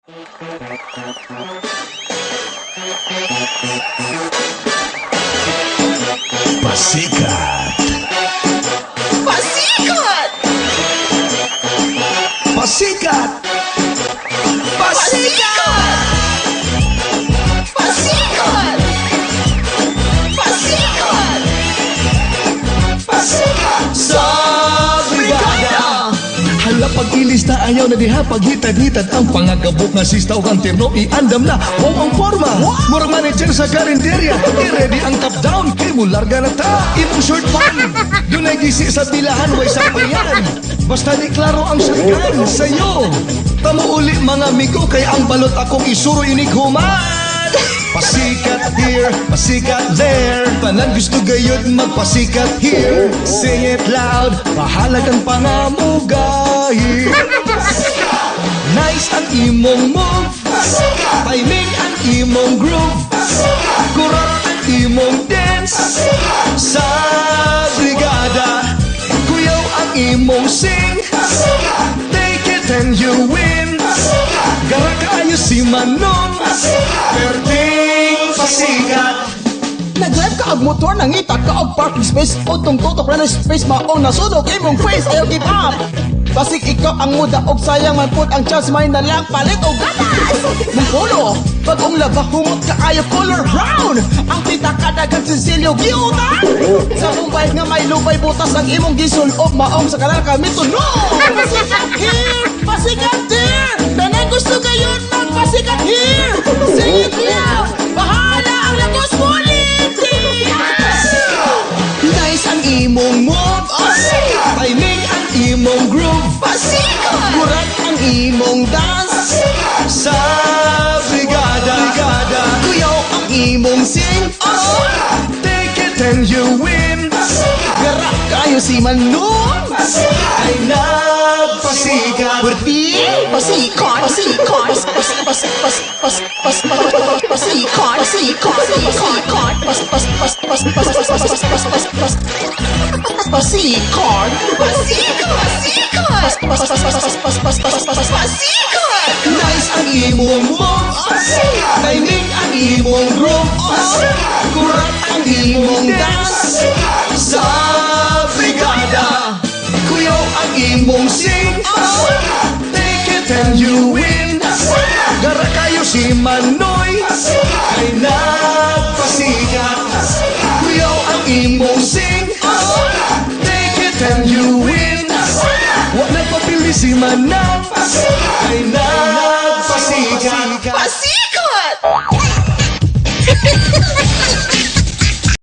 Pasikat! Pasikat! Pasikat! Pasikat! Pasikat! Pasikat! Pasikat! Sa brigada! Hala pag-ilista ayaw na diha paghitad-hitad ang pangagabok nga sistaw kang terno iandam na o ang forma murang manager sa karinderya i-ready ang top down kay mo larga na ta imong short pan yun ay gisi sa bilahan way sa payan basta di klaro ang shotgun sa'yo tamo uli mga amigo kay ang balot akong isuro inighuman. Pasikat here, pasikat there Tanan gusto gayud magpasikat here Sing it loud, bahala kang pangamugay Nice ang imong move Timing ang imong groove Kurap ang imong dance Sa brigada Kuyaw ang imong sing Take it and you win Gara kaayo si Manong Perting pasikat Nag-drive ka og motor, nangita ka og parking space Utong tutok na space, maong nasudok imong face Ayaw give up Basig ikaw ang muda og sayang man put ang chance may nalang palit og gatas Mungkulo, bagong laba humot ka ayo color brown Ang pita kadagan Cecilio Giutan Sa Mumbai nga may lubay butas ang imong gisulob maong sa kanal kami tunog Pasikat here, pasikat there Tanan gusto kayon magpasikat here Sing it loud, bahala ang lagos quality Nice ang imong move Timing ang imong groove Kurat ang imong dance Sa brigada Kuyaw ang imong sing Take it and you win Gara kayo si Manong Ay nagpasikat Pwede pasikon Pasikon Pasikon Pasikon Nice ang imong move Timing ang imong groove Kurat ang imong dance Sa brigada Kuyaw ang imong sing Take it and you win Gara kayo si Manoy Ay nagpasikat Kuyaw ang imong sing Take it and you win Wa nagpapili si Manang Ay nagpasikat